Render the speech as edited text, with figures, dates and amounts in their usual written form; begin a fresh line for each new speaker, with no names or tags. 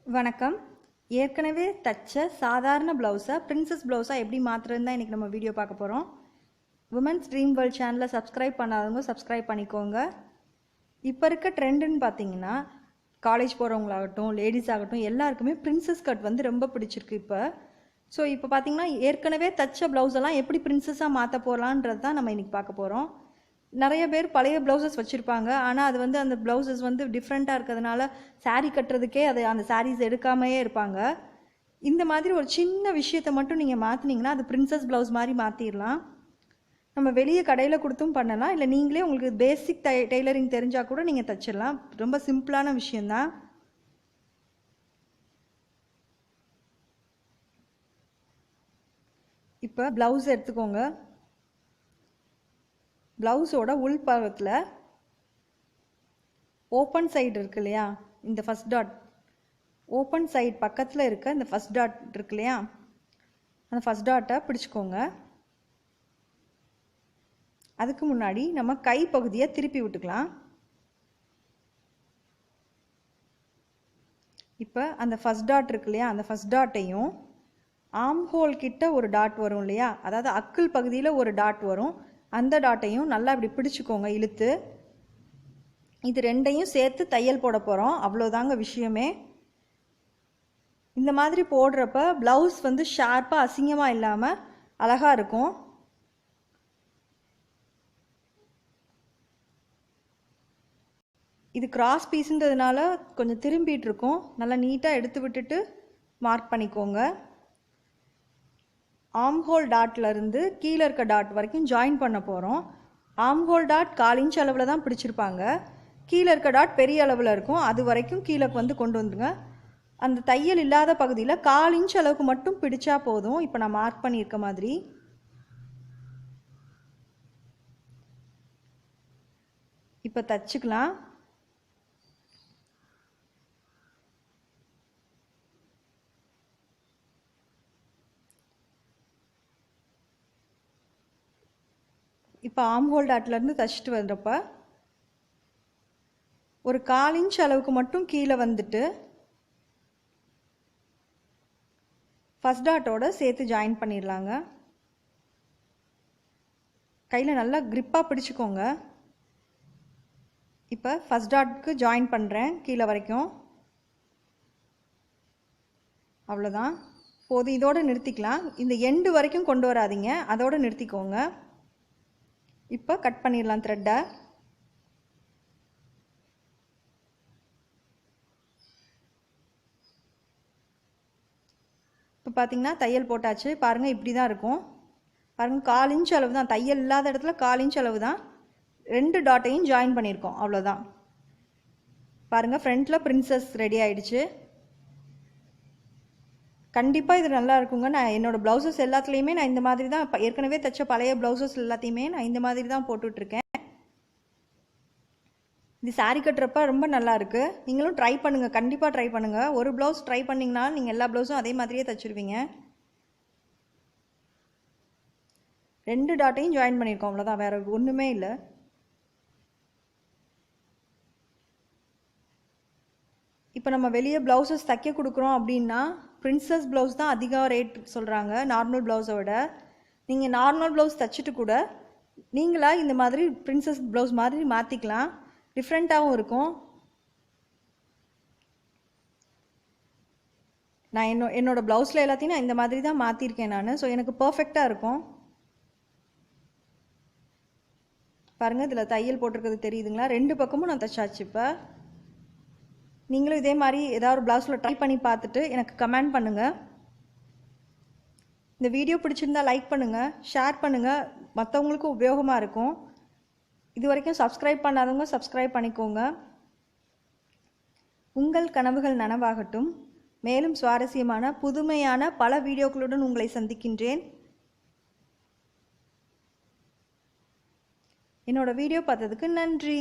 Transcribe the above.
வணக்கம். ஏற்கனவே தச்ச சாதாரண ப்ளவுஸை பிரின்சஸ் ப்ளவுஸாக எப்படி மாற்றுறதுன்னு தான் இன்றைக்கி நம்ம வீடியோ பார்க்க போகிறோம். உமன்ஸ் ட்ரீம் வேர்ல்ட் சேனலை சப்ஸ்கிரைப் பண்ணாதவங்க சப்ஸ்கிரைப் பண்ணிக்கோங்க. இப்போ இருக்க ட்ரெண்டுன்னு பார்த்தீங்கன்னா காலேஜ் போகிறவங்களாகட்டும் லேடிஸ் ஆகட்டும் எல்லாருக்குமே பிரின்சஸ் கட் வந்து ரொம்ப பிடிச்சிருக்கு இப்போ பார்த்தீங்கன்னா ஏற்கனவே தச்ச ப்ளவுஸெல்லாம் எப்படி பிரின்சஸாக மாற்ற போகலான்றது தான் நம்ம இன்றைக்கி பார்க்க போகிறோம். நிறைய பேர் பழைய ப்ளவுசஸ் வச்சுருப்பாங்க, ஆனால் அது வந்து அந்த ப்ளவுசஸ் வந்து டிஃப்ரெண்ட்டாக இருக்கிறதுனால சாரீ கட்டுறதுக்கே அந்த சாரீஸ் எடுக்காமையே இருப்பாங்க. இந்த மாதிரி ஒரு சின்ன விஷயத்தை மட்டும் நீங்கள் மாற்றினீங்கன்னா அது பிரின்சஸ் ப்ளவுஸ் மாதிரி மாற்றிடலாம். நம்ம வெளியே கடையில் கொடுத்தும் பண்ணலாம், இல்லை நீங்களே உங்களுக்கு பேசிக் டெய்லரிங் தெரிஞ்சால் கூட நீங்கள் தச்சிடலாம். ரொம்ப சிம்பிளான விஷயந்தான். இப்போ ப்ளவுஸ் எடுத்துக்கோங்க. ப்ளவுஸோட உள் பாகத்தில் ஓப்பன் சைடு இருக்கு இல்லையா, இந்த ஃபஸ்ட் டாட் ஓப்பன் சைடு பக்கத்தில் இருக்க இந்த ஃபஸ்ட் டாட் இருக்கு இல்லையா, அந்த ஃபஸ்ட் டாட்டை பிடிச்சிக்கோங்க. அதுக்கு முன்னாடி நம்ம கை பகுதியை திருப்பி விட்டுக்கலாம். இப்போ அந்த ஃபஸ்ட் டாட் இருக்கு இல்லையா, அந்த ஃபஸ்ட் டாட்டையும் ஆர்ம் ஹோல் கிட்ட ஒரு டாட் வரும் இல்லையா, அதாவது அக்கிள் பகுதியில் ஒரு டாட் வரும், அந்த டாட்டையும் நல்லா இப்படி பிடிச்சிக்கோங்க இழுத்து. இது ரெண்டையும் சேர்த்து தையல் போட போகிறோம், அவ்வளோதாங்க விஷயமே. இந்த மாதிரி போடுறப்ப ப்ளவுஸ் வந்து ஷார்ப்பாக அசிங்கமாக இல்லாமல் அழகாக இருக்கும். இது கிராஸ் பீஸுன்றதுனால கொஞ்சம் திரும்பிட்டு இருக்கும், நல்லா நீட்டாக எடுத்து விட்டுட்டு மார்க் பண்ணிக்கோங்க. ஆர்ம் ஹோல் டாட்லேருந்து கீழே இருக்க டாட் வரைக்கும் ஜாயின் பண்ண போகிறோம். ஆர்ம் ஹோல் டாட் 1/4 இன்ச் அளவில் தான் பிடிச்சிருப்பாங்க, கீழே இருக்க டாட் பெரிய அளவில் இருக்கும், அது வரைக்கும் கீழே வந்து கொண்டு வந்துடுங்க. அந்த தையல் இல்லாத பகுதியில் 1/4 இன்ச் அளவுக்கு மட்டும் பிடிச்சா போதும். இப்போ நான் மார்க் பண்ணியிருக்க மாதிரி இப்போ தச்சுக்கலாம். இப்போ ஆர்ம் ஹோல் டாட்லேருந்து தச்சுட்டு வர்றப்ப ஒரு 1/4 இன்ச் அளவுக்கு மட்டும் கீழே வந்துட்டு ஃபஸ்ட் டாட்டோட சேர்த்து ஜாயின் பண்ணிடலாங்க. கையில் நல்லா க்ரிப்பாக பிடிச்சிக்கோங்க. இப்போ ஃபஸ்ட் டாட்க்கு ஜாயின் பண்ணுறேன் கீழே வரைக்கும், அவ்வளோதான் போதும். இதோடு நிறுத்திக்கலாம். இந்த எண்டு வரைக்கும் கொண்டு வராதிங்க, அதோடு நிறுத்திக்கோங்க. இப்போ கட் பண்ணிடலாம் த்ரெட்டை. இப்போ பார்த்தீங்கன்னா தையல் போட்டாச்சு. பாருங்கள் இப்படி தான் இருக்கும். பாருங்கள் 1/4 இன்ச் அளவு தான், தையல் இல்லாத இடத்துல 1/4 இன்ச் அளவு தான். 2 டாட்டையும் ஜாயின் பண்ணியிருக்கோம், அவ்வளோதான். பாருங்கள் ஃப்ரண்ட்டில் பிரின்சஸ் ரெடி ஆகிடுச்சு. கண்டிப்பாக இது நல்லா இருக்குங்க. நான் என்னோடய ப்ளவுசஸ் எல்லாத்துலேயுமே நான் இந்த மாதிரி தான், ஏற்கனவே தைச்ச பழைய ப்ளவுசஸ் எல்லாத்தையுமே நான் இந்த மாதிரி தான் போட்டுட்ருக்கேன். இது சாரீ கட்டுறப்ப ரொம்ப நல்லா இருக்குது. நீங்களும் ட்ரை பண்ணுங்கள், கண்டிப்பாக ட்ரை பண்ணுங்கள். ஒரு ப்ளவுஸ் ட்ரை பண்ணிங்கன்னா நீங்கள் எல்லா ப்ளவுஸும் அதே மாதிரியே தைச்சிருவீங்க. 2 டாட்டையும் ஜாயின் பண்ணியிருக்கோம், அவ்வளோதான், வேறு ஒன்றுமே இல்லை. இப்போ நம்ம வெளியே ப்ளவுசஸ் தைக்க கொடுக்குறோம் அப்படின்னா பிரின்சஸ் ப்ளவுஸ் தான் அதிகம் ரேட் சொல்கிறாங்க நார்மல் ப்ளவுஸை விட. நீங்கள் நார்மல் ப்ளவுஸ் தைச்சிட்டு கூட நீங்களாக இந்த மாதிரி பிரின்சஸ் ப்ளவுஸ் மாதிரி மாற்றிக்கலாம், டிஃப்ரெண்ட்டாகவும் இருக்கும். நான் என்னோடய ப்ளவுஸில் எல்லாத்தையும் நான் இந்த மாதிரி தான் மாற்றிருக்கேன் நான். ஸோ எனக்கு பர்ஃபெக்டாக இருக்கும். பாருங்கள் இதில் தையல் போட்டிருக்கிறது தெரியுதுங்களா, 2 பக்கமும் நான் தைச்சாச்சு. இப்போ நீங்களும் இதே மாதிரி ஏதாவது ஒரு ப்ளவுஸில் ட்ரை பண்ணி பார்த்துட்டு எனக்கு கமெண்ட் பண்ணுங்கள். இந்த வீடியோ பிடிச்சிருந்தா லைக் பண்ணுங்கள், ஷேர் பண்ணுங்கள், மற்றவங்களுக்கும் உபயோகமாக இருக்கும். இது வரைக்கும் சப்ஸ்கிரைப் பண்ணாதவங்க சப்ஸ்கிரைப் பண்ணிக்கோங்க. உங்கள் கனவுகள் நனவாகட்டும். மேலும் சுவாரஸ்யமான புதுமையான பல வீடியோக்களுடன் உங்களை சந்திக்கின்றேன். என்னோட வீடியோ பார்த்ததுக்கு நன்றி.